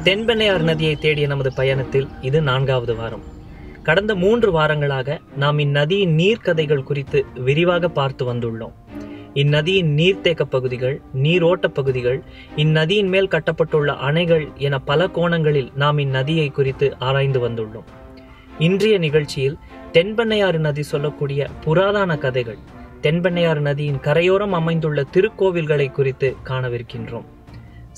தென்பெண்ணையாறு நதியை தேடிய நமது பயணத்தில் இது 4வது வாரம். கடந்த 3 வாரங்களாக நாம் இந்நதியின் நீர்க்கதைகள் குறித்து விரிவாக பார்த்து வந்துள்ளோம். இந்நதியின் நீர்த்தேக்க பகுதிகள், நீரோட்ட பகுதிகள், இந்நதியின் மேல் கட்டப்பட்டுள்ள அணைகள் என பல கோணங்களில் நாம் இந்நதியை குறித்து ஆராய்ந்து வந்துள்ளோம். இன்றைய நிகழ்ச்சியில் தென்பெண்ணையாறு நதி சொல்லக்கூடிய புராதன கதைகள், தென்பெண்ணையாறு நதியின் கரையோரம் அமைந்துள்ள திருக்கோவில்களை குறித்து காணவிருக்கின்றோம்.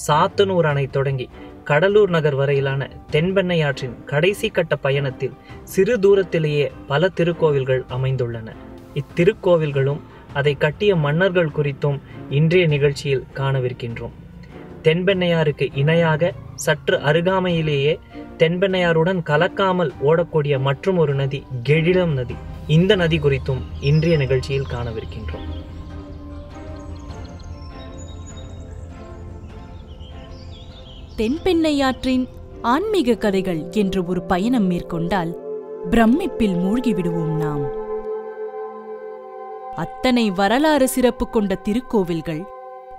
சாத்தனூர் அணை தொடங்கி கடலூர் நகர் வரையிலான தென்பெண்ணையாற்றின் கடைசி கட்ட பயணத்தில் சிறு தூரத்திலேயே பல திருக்கோவில்கள் அமைந்துள்ளன. இத்திருக்கோவில்களும் அதை கட்டிய மன்னர்கள் குறித்தும் இன்றைய நிகழ்ச்சியில் காணவிருக்கின்றோம். தென்பெண்ணையாருக்கு இணையாக சற்று அருகாமையிலேயே தென்பெண்ணையாருடன் கலக்காமல் ஓடக்கூடிய மற்றும் ஒரு நதி கெழிலம் நதி. இந்த நதி குறித்தும் இன்றைய நிகழ்ச்சியில் காணவிருக்கின்றோம். தென்பெண்ணையாற்றின் ஆன்மீக கதைகள் என்று ஒரு பயணம் மேற்கொண்டால் பிரமிப்பில் மூழ்கிவிடுவோம் நாம். அத்தனை வரலாறு சிறப்பு கொண்ட திருக்கோவில்கள்,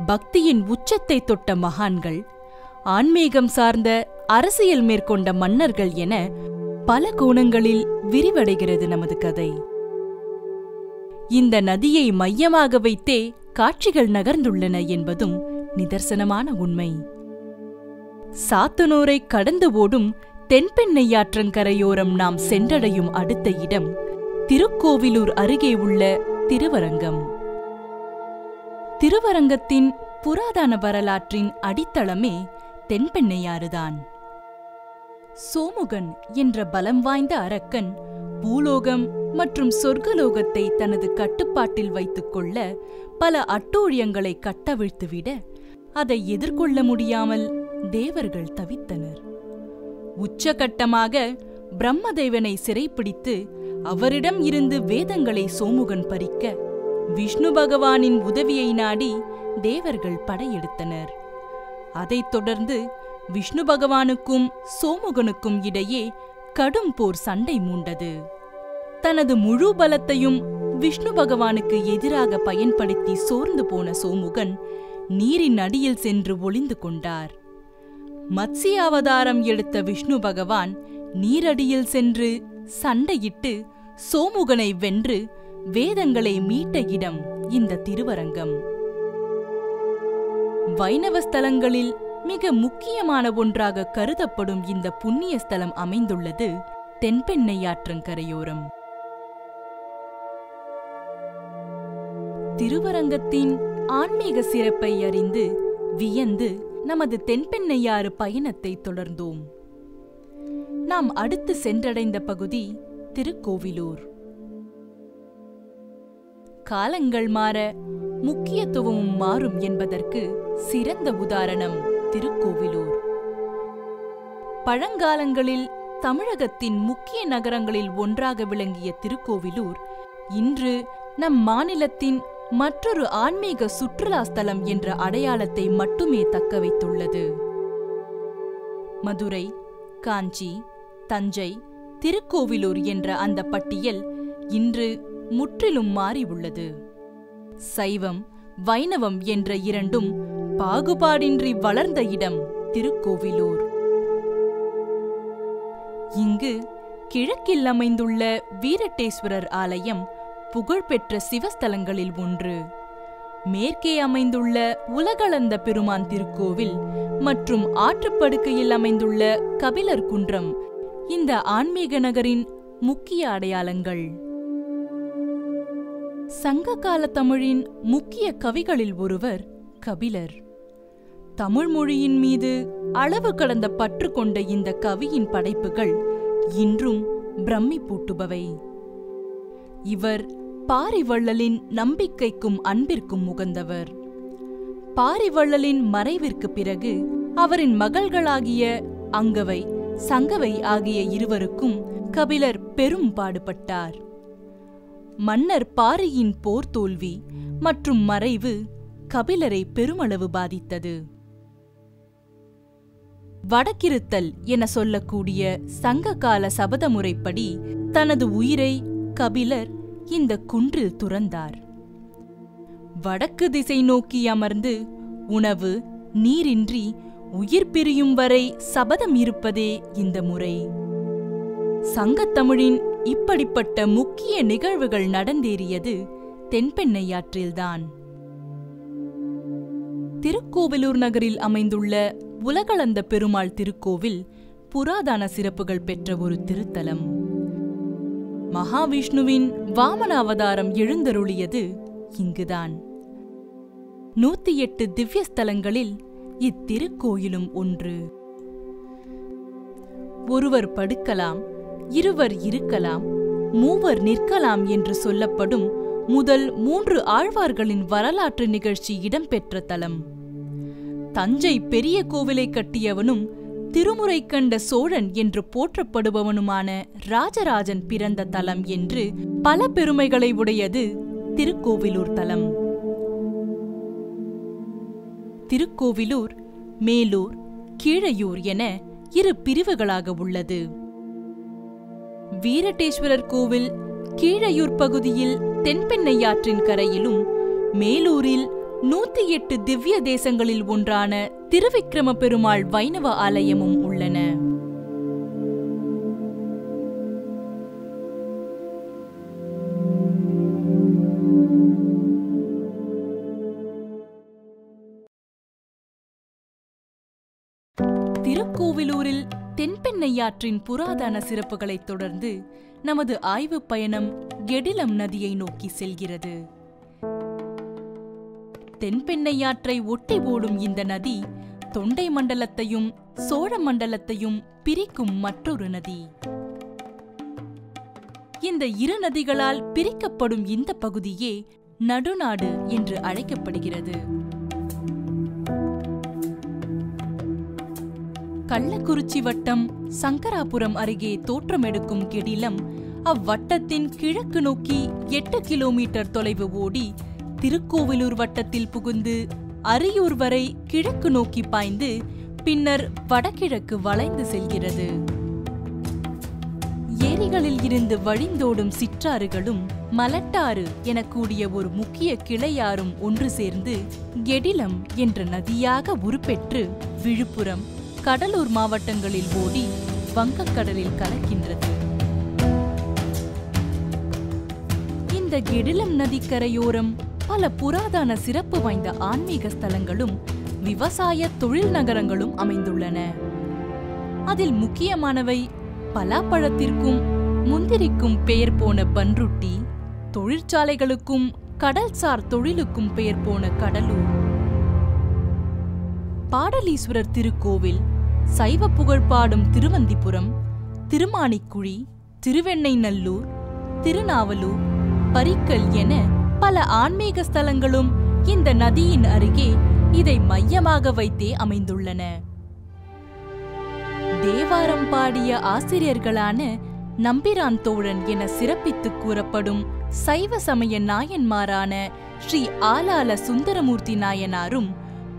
பக்தியின் உச்சத்தை தொட்ட மகான்கள், ஆன்மீகம் சார்ந்த அரசியல் மேற்கொண்ட மன்னர்கள் என பல கோணங்களில் விரிவடைகிறது நமது கதை. இந்த நதியை மையமாக வைத்தே காட்சிகள் நகர்ந்துள்ளன என்பதும் நிதர்சனமான உண்மை. சாத்தனூரை கடந்து ஓடும் தென்பெண்ணையாற்றங்கரையோரம் நாம் சென்றடையும் அடுத்த இடம் திருக்கோவிலூர் அருகே உள்ள திருவரங்கம். திருவரங்கத்தின் புராதன வரலாற்றின் அடித்தளமே தென்பெண்ணையாறுதான். சோமுகன் என்ற பலம் வாய்ந்த அரக்கன் பூலோகம் மற்றும் சொர்க்கலோகத்தை தனது கட்டுப்பாட்டில் வைத்துக் கொள்ள பல அட்டூழியங்களை கட்டவிழ்த்துவிட அதை எதிர்கொள்ள முடியாமல் தேவர்கள் தவித்தனர். உச்சகட்டமாக பிரம்மதேவனை சிறைப்பிடித்து அவரிடம் இருந்து வேதங்களை சோமுகன் பறிக்க விஷ்ணு பகவானின் உதவியை நாடி தேவர்கள் படையெடுத்தனர். அதைத் தொடர்ந்து விஷ்ணு பகவானுக்கும் சோமுகனுக்கும் இடையே கடும் போர் சண்டை மூண்டது. தனது முழு பலத்தையும் விஷ்ணு பகவானுக்கு எதிராக பயன்படுத்தி சோர்ந்து போன சோமுகன் நீரின் அடியில் சென்று ஒளிந்து கொண்டார். மத்ஸ்ய அவதாரம் எடுத்த விஷ்ணு பகவான் நீரடியில் சென்று சண்டையிட்டு சோமுகனை வென்று வேதங்களை மீட்ட இடம் இந்த திருவரங்கம். வைணவ ஸ்தலங்களில் மிக முக்கியமான ஒன்றாக கருதப்படும் இந்த புண்ணிய ஸ்தலம் அமைந்துள்ளது தென்பெண்ணையாற்றங்கரையோரம். திருவரங்கத்தின் ஆன்மீக சிறப்பை அறிந்து வியந்து நமது தென்பெண்ணையாறு பயணத்தை தொடர்ந்தோம். நாம் அடுத்து சென்றடைந்த பகுதி திருக்கோவிலூர். காலங்கள் மாற முக்கியத்துவமும் மாறும் என்பதற்கு சிறந்த உதாரணம் திருக்கோவிலூர். பழங்காலங்களில் தமிழகத்தின் முக்கிய நகரங்களில் ஒன்றாக விளங்கிய திருக்கோவிலூர் இன்று நம் மாநிலத்தின் மற்றொரு ஆன்மீக சுற்றுலா ஸ்தலம் என்ற அடையாளத்தை மட்டுமே தக்க வைத்துள்ளது. மதுரை, காஞ்சி, தஞ்சை, திருக்கோவிலூர் என்ற அந்த பட்டியல் இன்று முற்றிலும் மாறி உள்ளது. சைவம், வைணவம் என்ற இரண்டும் பாகுபாடின்றி வளர்ந்த இடம் திருக்கோவிலூர். இங்கு கிழக்கில் அமைந்துள்ள வீரட்டேஸ்வரர் ஆலயம் புகழ்பெற்ற சிவஸ்தலங்களில் ஒன்று. மேற்கே அமைந்துள்ள உலகளந்த பெருமான் திருக்கோவில் மற்றும் ஆற்றுப்படுக்கையில் அமைந்துள்ள கபிலர் குன்றம் இந்த ஆன்மீக நகரின் முக்கிய அடையாளங்கள். சங்ககால தமிழின் முக்கிய கவிகளில் ஒருவர் கபிலர். தமிழ் மொழியின் மீது அளவு கடந்த பற்று கொண்ட இந்த கவியின் படைப்புகள் இன்றும் பிரமிப்பூட்டுபவை. இவர் பாரிவள்ளலின் நம்பிக்கைக்கும் அன்பிற்கும் உகந்தவர். பாரிவள்ளலின் மறைவிற்கு பிறகு அவரின் மகள்களாகிய அங்கவை, சங்கவை ஆகிய இருவருக்கும் கபிலர் பெரும் பாடுபட்டார். மன்னர் பாரியின் போர் தோல்வி மற்றும் மறைவு கபிலரை பெருமளவு பாதித்தது. வடக்கிருத்தல் என சொல்லக்கூடிய சங்ககால சபத முறைப்படி தனது உயிரை கபிலர் இந்த குன்றில் துறந்தார். வடக்கு திசை நோக்கி அமர்ந்து உணவு, நீரின்றி உயிர் பிரியும் வரை சபதம் இருப்பதே இந்த முறை. சங்கத்தமிழின் இப்படிப்பட்ட முக்கிய நிகழ்வுகள் நடந்தேறியது தென்பெண்ணையாற்றில்தான். திருக்கோவிலூர் நகரில் அமைந்துள்ள உலகளந்த பெருமாள் திருக்கோவில் புராதன சிறப்புகள் பெற்ற ஒரு திருத்தலம். மகாவிஷ்ணுவின் வாமன அவதாரம் எழுந்தருளியது இங்குதான். 108 திவ்ய ஸ்தலங்களில் இத்திருக்கோயிலும் ஒன்று. ஒருவர் படுக்கலாம், இருவர் இருக்கலாம், மூவர் நிற்கலாம் என்று சொல்லப்படும் முதல் 3 ஆழ்வார்களின் வரலாற்று நிகழ்ச்சி இடம்பெற்ற தலம். தஞ்சை பெரிய கோவிலை கட்டியவனும் திருமுறை கண்ட சோழன் என்று போற்றப்படுபவனுமான ராஜராஜன் பிறந்த தலம் என்று பல பெருமைகளை உடையது திருக்கோவிலூர் தலம். திருக்கோவிலூர் மேலூர், கீழையூர் என 2 பிரிவுகளாக உள்ளது. வீரட்டேஸ்வரர் கோவில் கீழையூர் பகுதியில் தென்பெண்ணையாற்றின் கரையிலும், மேலூரில் 108 திவ்ய தேசங்களில் ஒன்றான திருவிக்கிரம பெருமாள் வைணவ ஆலயமும் உள்ளன. திருக்கோவிலூரில் தென்பெண்ணையாற்றின் புராதன சிறப்புகளைத் தொடர்ந்து நமது ஆய்வு பயணம் கெடிலம் நதியை நோக்கி செல்கிறது. தென்பெண்ணையாற்றை ஒட்டி ஓடும் இந்த நதி தொண்டை மண்டலத்தையும் சோழ மண்டலத்தையும் பிரிக்கும் மற்றொரு நதி. இந்த 2 நதிகளால் பிரிக்கப்படும் இந்த பகுதியே நடுநாடு என்று அழைக்கப்படுகிறது. கள்ளக்குறிச்சி வட்டம் சங்கராபுரம் அருகே தோற்றமெடுக்கும் கெடிலம் அவ்வட்டத்தின் கிழக்கு நோக்கி 8 கிலோமீட்டர் தொலைவு ஓடி திருக்கோவிலூர் வட்டத்தில் புகுந்து அரியூர் வரை கிழக்கு நோக்கி பாய்ந்து பின்னர் வடகிழக்கு வளைந்து செல்கிறது. ஏரிகளில் இருந்து வழிந்தோடும் சிற்றாறுகளும் மலட்டாறு எனக்கூடிய ஒரு முக்கிய கிளையாறும் ஒன்று சேர்ந்து கெடிலம் என்ற நதியாக உருப்பெற்று விழுப்புரம், கடலூர் மாவட்டங்களில் ஓடி வங்கக்கடலில் கலக்கின்றது. இந்த கெடிலம் நதிக்கரையோரம் பல புராதன சிறப்பு வாய்ந்த ஆன்மீக ஸ்தலங்களும் விவசாய தொழில் நகரங்களும் அமைந்துள்ளன. அதில் முக்கியமானவை பலாப்பழத்திற்கும் முந்திரிக்கும் பெயர் போன பன்ருட்டி, தொழிற்சாலைகளுக்கும் கடல்சார் தொழிலுக்கும் பெயர் போன கடலூர். பாடலீஸ்வரர் திருக்கோவில், சைவ புகழ் பாடும் திருவந்திபுரம், திருமாணிக்குழி, திருவெண்ணைநல்லூர், திருநாவலூர், பரிக்கல் என பல ஆன்மீக ஸ்தலங்களும் இந்த நதியின் அருகே இதை மையமாக வைத்தே அமைந்துள்ளன. தேவாரம் பாடிய ஆசிரியர்களான நம்பிரான் தோழன் என சிறப்பித்து கூறப்படும் சைவ சமய நாயன்மாரான ஸ்ரீ ஆலால சுந்தரமூர்த்தி நாயனாரும்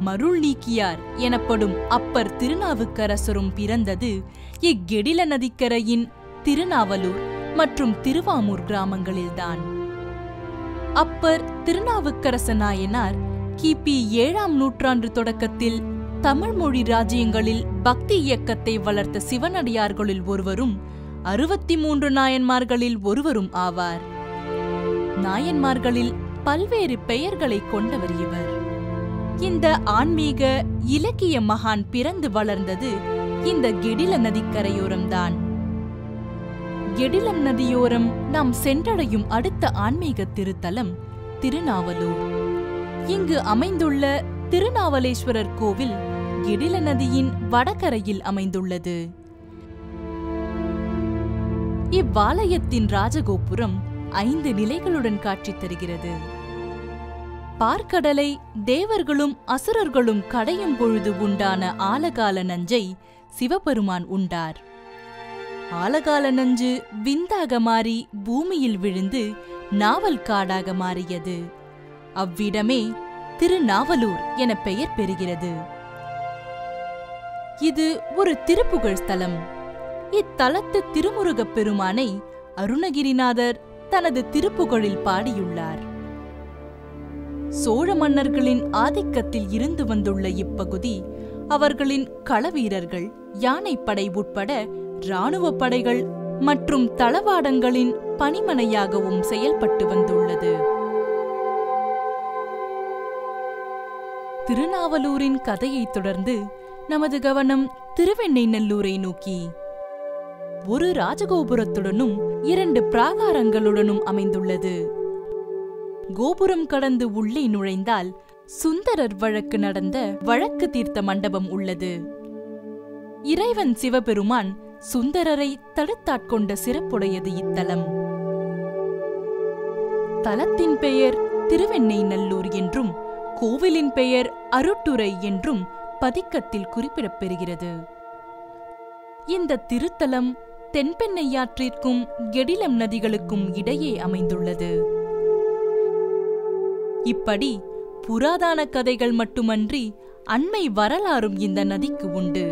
மருள் நீக்கியார் எனப்படும் அப்பர் திருநாவுக்கரசரும் பிறந்தது இக்கெடில நதிக்கரையின் திருநாவலூர் மற்றும் திருவாமூர் கிராமங்களில்தான். அப்பர் திருநாவுக்கரச நாயனார் கிபி 7ஆம் நூற்றாண்டு தொடக்கத்தில் தமிழ் மொழி ராஜ்யங்களில் பக்தி இயக்கத்தை வளர்த்த சிவனடியார்களுள் ஒருவரும் 63 நாயன்மார்களில் ஒருவரும் ஆவார். நாயன்மார்களில் பல்வேறு பெயர்களை கொண்டவர் இவர். இந்த ஆன்மீக இலக்கிய மகான் பிறந்து வளர்ந்தது இந்த கெடில நதிக்கரையோரம்தான். கெடிலம் நதியோரம் நாம் சென்றடையும் அடுத்த ஆன்மீக திருத்தலம் திருநாவலூர். இங்கு அமைந்துள்ள திருநாவலேஸ்வரர் கோவில் கெடில நதியின் வடகரையில் அமைந்துள்ளது. இவ்வாலயத்தின் ராஜகோபுரம் 5 நிலைகளுடன் காட்சி தருகிறது. பார்க்கடலை தேவர்களும் அசுரர்களும் கடையும் பொழுது உண்டான ஆலகால நஞ்சை சிவபெருமான் உண்டார். ஆலகால நஞ்சு விந்தாக மாறி பூமியில் விழுந்து நாவல் காடாக மாறியது. அவ்விடமே திருநாவலூர் என பெயர் பெறுகிறது. இது ஒரு திருப்புகழ் ஸ்தலம். இத்தலத்து திருமுருகப் பெருமானை அருணகிரிநாதர் தனது திருப்புகழில் பாடியுள்ளார். சோழ மன்னர்களின் ஆதிக்கத்தில் இருந்து வந்துள்ள இப்பகுதி அவர்களின் களவீரர்கள், யானைப்படை உட்பட இராணுவ படைகள் மற்றும் தளவாடங்களின் பணிமனையாகவும் செயல்பட்டு வந்துள்ளது. திருநாவலூரின் கதையைத் தொடர்ந்து நமது கவனம் திருவெண்ணெய்நல்லூரை நோக்கி. ஒரு ராஜகோபுரத்துடனும் 2 பிராகாரங்களுடனும் அமைந்துள்ளது. கோபுரம் கடந்து உள்ளே நுழைந்தால் சுந்தரர் வழக்கு நடந்த வழக்கு தீர்த்த மண்டபம் உள்ளது. இறைவன் சிவபெருமான் சுந்தரரை தடுத்தாட்கொண்ட சிறப்புடையது இத்தலம். தலத்தின் பெயர் திருவெண்ணெய்நல்லூர் என்றும் கோவிலின் பெயர் அருட்டுரை என்றும் பதிக்கத்தில் குறிப்பிடப்பெறுகிறது. இந்த திருத்தலம் தென்பெண்ணையாற்றிற்கும் கெடிலம் நதிகளுக்கும் இடையே அமைந்துள்ளது. இப்படி புராதன கதைகள் மட்டுமன்றி அண்மை வரலாறும் இந்த நதிக்கு உண்டு.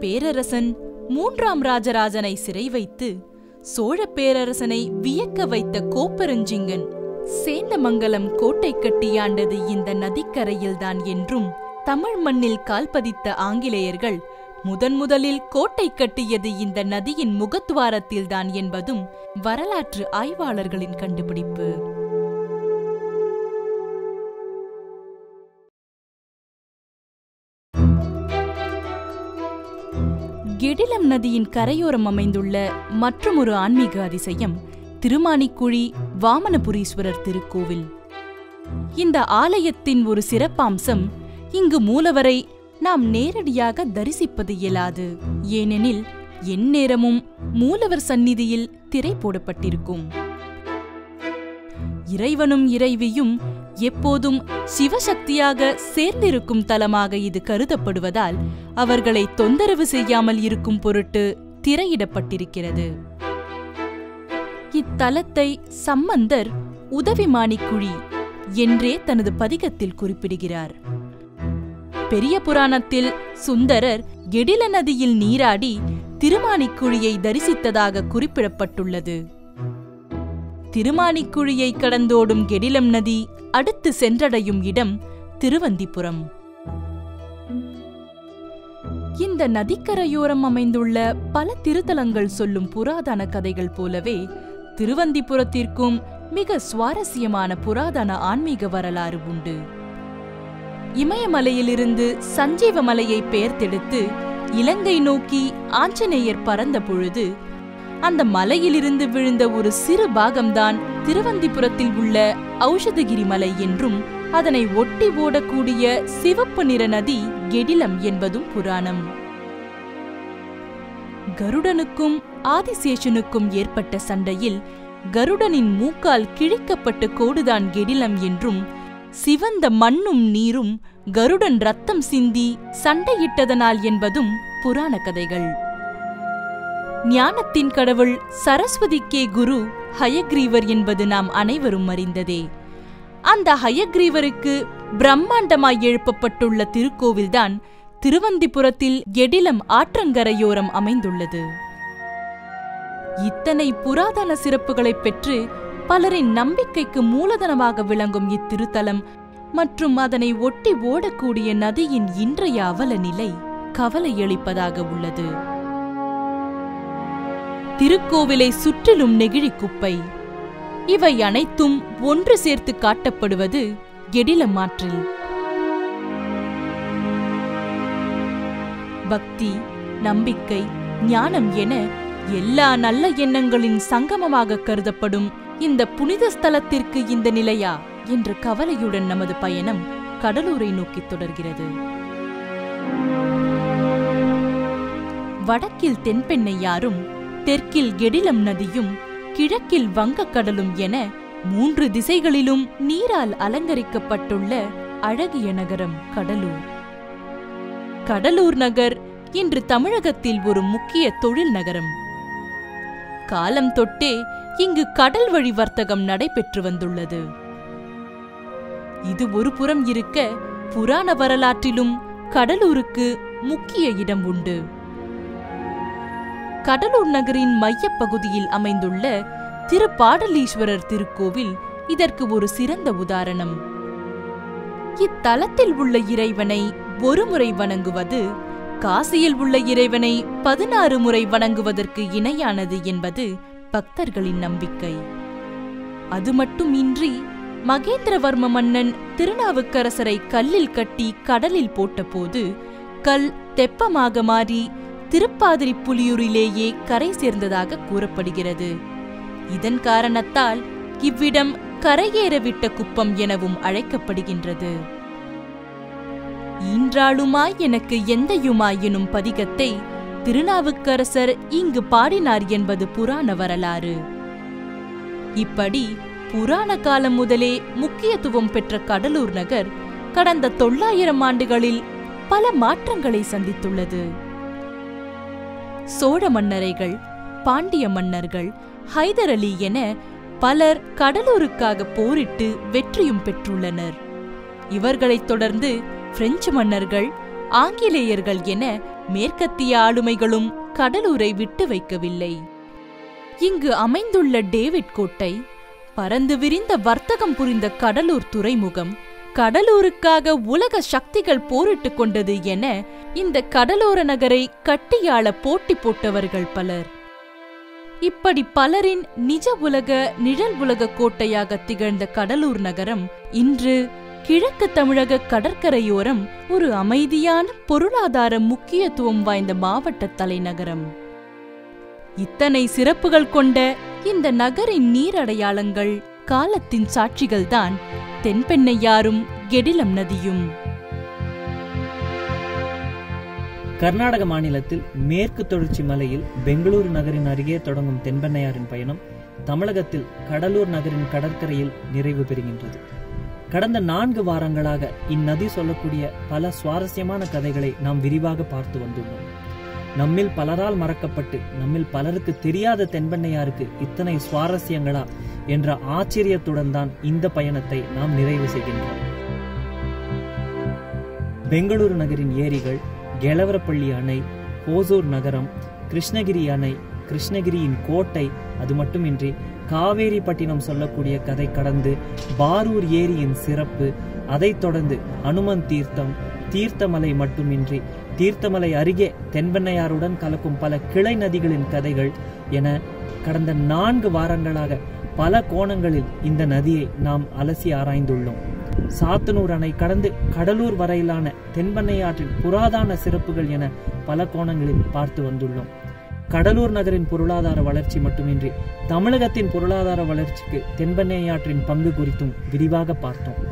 பேரரசன் 3ஆம் ராஜராஜனை சிறை வைத்து சோழ பேரரசனை வியக்க வைத்த கோப்பெருஞ்சிங்கன் சேந்தமங்கலம் கோட்டை கட்டியாண்டது இந்த நதிக்கரையில்தான் என்றும், தமிழ் மண்ணில் கால்பதித்த ஆங்கிலேயர்கள் முதலில் கோட்டை கட்டியது இந்த நதியின் முகத்துவாரத்தில்தான் என்பதும் வரலாற்று ஆய்வாளர்களின் கண்டுபிடிப்பு. கெடிலம் நதியின் கரையோரம் அமைந்துள்ள மற்றுமொரு ஆன்மீக அதிசயம் திருமானிக்குழி வாமனபுரீஸ்வரர் திருக்கோவில். இந்த ஆலயத்தின் ஒரு சிறப்பம்சம், இங்கு மூலவரை நாம் நேரடியாக தரிசிப்பது இயலாது. ஏனெனில் எந்நேரமும் மூலவர் சந்நிதியில் திரை போடப்பட்டிருக்கும். இறைவனும் இறைவியும் எப்போதும் சிவசக்தியாக சேர்ந்திருக்கும் தலமாக இது கருதப்படுவதால் அவர்களை தொந்தரவு செய்யாமல் இருக்கும் பொருட்டு திரையிடப்பட்டிருக்கிறது. இத்தலத்தை சம்பந்தர் உதவிமானிக்குழி என்றே தனது பதிகத்தில் குறிப்பிடுகிறார். பெரிய புராணத்தில் சுந்தரர் கெடில நதியில் நீராடி திருமானிக்குழியை தரிசித்ததாக குறிப்பிடப்பட்டுள்ளது. திருமானிக்குழியை கடந்தோடும் கெடிலம் நதி அடுத்து சென்றடையும் இடம் திருவந்திபுரம். இந்த நதிக்கரையோரம் அமைந்துள்ள பல திருத்தலங்கள் சொல்லும் புராதன கதைகள் போலவே திருவந்திபுரத்திற்கும் மிக சுவாரஸ்யமான புராதன ஆன்மீக வரலாறு உண்டு. இமயமலையிலிருந்து சஞ்சீவ மலையை பெயர்த்தெடுத்து இலங்கை நோக்கி ஆஞ்சநேயர் பறந்த பொழுது அந்த மலையிலிருந்து விழுந்த ஒரு சிறு பாகம்தான் திருவந்திபுரத்தில் உள்ள ஔஷதகிரி மலை என்றும், அதனை ஒட்டி ஓடக்கூடிய சிவப்பு நிற நதி கெடிலம் என்பதும் புராணம். கருடனுக்கும் ஆதிசேஷனுக்கும் ஏற்பட்ட சண்டையில் கருடனின் மூக்கால் கிழிக்கப்பட்ட கோடுதான் கெடிலம் என்றும், சிவந்த மண்ணும் நீரும் கருடன் ரத்தம் சிந்தி சண்டையிட்டதனால் என்பதும் புராண கதைகள். ஞானத்தின் கடவுள் சரஸ்வதிக்கே குரு ஹயக்ரீவர் என்பது நாம் அனைவரும் அறிந்ததே. அந்த ஹயக்ரீவருக்கு பிரம்மாண்டமாய் எழுப்பப்பட்டுள்ள திருக்கோவில்தான் திருவந்திபுரத்தில் கெடிலம் ஆற்றங்கரையோரம் அமைந்துள்ளது. இத்தனை புராதன சிறப்புகளைப் பெற்று பலரின் நம்பிக்கைக்கு மூலதனமாக விளங்கும் இத்திருத்தலம் மற்றும் அதனை ஒட்டி ஓடக்கூடிய நதியின் இன்றைய அவல நிலை கவலையளிப்பதாக உள்ளது. திருக்கோவிலை சுற்றிலும் நெகிழி குப்பை. இவை அனைத்தும் ஒன்று சேர்த்து காட்டப்படுவது கெடிலம் ஆற்றில். பக்தி, நம்பிக்கை, ஞானம் என எல்லா நல்ல எண்ணங்களின் சங்கமமாக கருதப்படும் இந்த புனித ஸ்தலத்திற்கு இந்த நிலையா என்ற கவலையுடன் நமது பயணம் கடலூரை நோக்கி தொடர்கிறது. வடக்கில் தென்பெண்ணையாறும், தெற்கில் கெடிலம் நதியும், கிழக்கில் வங்கக்கடலும் என 3 திசைகளிலும் நீரால் அலங்கரிக்கப்பட்டுள்ள அழகிய நகரம் கடலூர். கடலூர் நகர் இன்று தமிழகத்தில் ஒரு முக்கிய தொழில் நகரம். காலம் தொட்டே இங்கு கடல் வழி வர்த்தகம் நடைபெற்று வந்துள்ளது. இது ஒரு புறம் இருக்க, புராண வரலாற்றிலும் கடலூருக்கு முக்கிய இடம் உண்டு. கடலூர் நகரின் மையப் பகுதியில் அமைந்துள்ள திருப்பாடலீஸ்வரர் திருக்கோவில் இதற்கு ஒரு சிறந்த உதாரணம். இத்தலத்தில் உள்ள இறைவனை ஒரு முறை வணங்குவது காசியில் உள்ள இறைவனை 16 முறை வணங்குவதற்கு இணையானது என்பது பக்தர்களின் நம்பிக்கை. அது மட்டுமின்றி மகேந்திரவர்ம மன்னன் திருநாவுக்கரசரை கல்லில் கட்டி கடலில் போட்டபோது கல் தெப்பமாக மாறி திருப்பாதிரி புலியூரிலேயே கரை சேர்ந்ததாக கூறப்படுகிறது. இதன் காரணத்தால் இவ்விடம் கரையேற விட்ட குப்பம் எனவும் அழைக்கப்படுகின்றது. ஈன்றாளுமாய் எனக்கு எந்தையுமாய் எனும் பதிகத்தை திருநாவுக்கரசர் இங்கு பாடினார் என்பது புராண வரலாறு. இப்படி புராண காலம் முதலே முக்கியத்துவம் பெற்ற கடலூர் நகர் கடந்த 900 ஆண்டுகளில் பல மாற்றங்களை சந்தித்துள்ளது. சோழ மன்னரைகள், பாண்டிய மன்னர்கள், ஹைதர் அலி என பலர் கடலூருக்காக போரிட்டு வெற்றியும் பெற்றுள்ளனர். இவர்களைத் தொடர்ந்து பிரெஞ்சு மன்னர்கள், ஆங்கிலேயர்கள் என மேற்கத்திய ஆளுமைகளும் கடலூரை விட்டு வைக்கவில்லை. இங்கு அமைந்துள்ள டேவிட் கோட்டை, பரந்து விரிந்த வர்த்தகம் புரிந்த கடலூர் துறைமுகம், கடலூருக்காக உலக சக்திகள் போரிட்டுக் கொண்டது என இந்த கடலோர நகரை கட்டியாள போட்டி போட்டவர்கள் பலர். இப்படி பலரின் நிஜ உலக, நிழல் உலக கோட்டையாக திகழ்ந்த கடலூர் நகரம் இன்று கிழக்கு தமிழக கடற்கரையோரம் ஒரு அமைதியான பொருளாதார முக்கியத்துவம் வாய்ந்த மாவட்ட தலைநகரம். இத்தனை சிறப்புகள் கொண்ட இந்த நகரின் நீரடையாளங்கள், காலத்தின் சாட்சிகள்தான் தென்பெண்ணையாறும் கெடிலம் நதியும். கர்நாடக மாநிலத்தில் மேற்கு தொடர்ச்சி மலையில் பெங்களூரு நகரின் அருகே தொடங்கும் தென்பெண்ணையாறின் பயணம் தமிழகத்தில் கடலூர் நகரின் கடற்கரையில் நிறைவு பெறுகின்றது. கடந்த 4 வாரங்களாக இந்நதி சொல்லக்கூடிய பல சுவாரஸ்யமான கதைகளை நாம் விரிவாக பார்த்து வந்துள்ளோம். நம்மில் பலரால் மறக்கப்பட்டு நம்மில் பலருக்கு தெரியாத தென்பெண்ணையாருக்கு இத்தனை சுவாரஸ்யங்களா என்ற ஆச்சரியத்துடன் தான் இந்த பயணத்தை நாம் நிறைவு செய்கின்றோம். பெங்களூரு நகரின் ஏரிகள், கெலவரப்பள்ளி அணை, ஓசூர் நகரம், கிருஷ்ணகிரி அணை, கிருஷ்ணகிரியின் கோட்டை, அது மட்டுமின்றி காவேரிப்பட்டினம் சொல்லக்கூடிய கதை கடந்து பாரூர் ஏரியின் சிறப்பு, அதைத் தொடர்ந்து அனுமன் தீர்த்தம், தீர்த்தமலை மட்டுமின்றி தீர்த்தமலை அருகே தென்பெண்ணையாருடன் கலக்கும் பல கிளை நதிகளின் கதைகள் என கடந்த 4 வாரங்களாக பல கோணங்களில் இந்த நதியை நாம் அலசி ஆராய்ந்துள்ளோம். சாத்தனூர் அணை கடந்து கடலூர் வரையிலான தென்பெண்ணையாற்றின் புராதன சிறப்புகள் என பல கோணங்களில் பார்த்து வந்துள்ளோம். கடலூர் நகரின் பொருளாதார வளர்ச்சி மட்டுமின்றி தமிழகத்தின் பொருளாதார வளர்ச்சிக்கு தென்பெண்ணையாற்றின் பங்கு குறித்தும் விரிவாக பார்த்தோம்.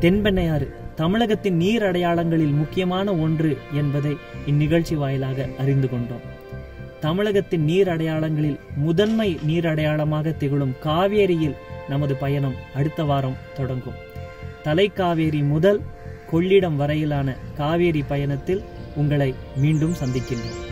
தென்பெண்ணையாறு தமிழகத்தின் நீர் அடையாளங்களில் முக்கியமான ஒன்று என்பதை இந்நிகழ்ச்சி வாயிலாக அறிந்து கொண்டோம். தமிழகத்தின் நீர் அடையாளங்களில் முதன்மை நீர் அடையாளமாக திகழும் காவேரியில் நமது பயணம் அடுத்த வாரம் தொடங்கும். தலைக்காவேரி முதல் கொள்ளிடம் வரையிலான காவேரி பயணத்தில் உங்களை மீண்டும் சந்திக்கின்றோம்.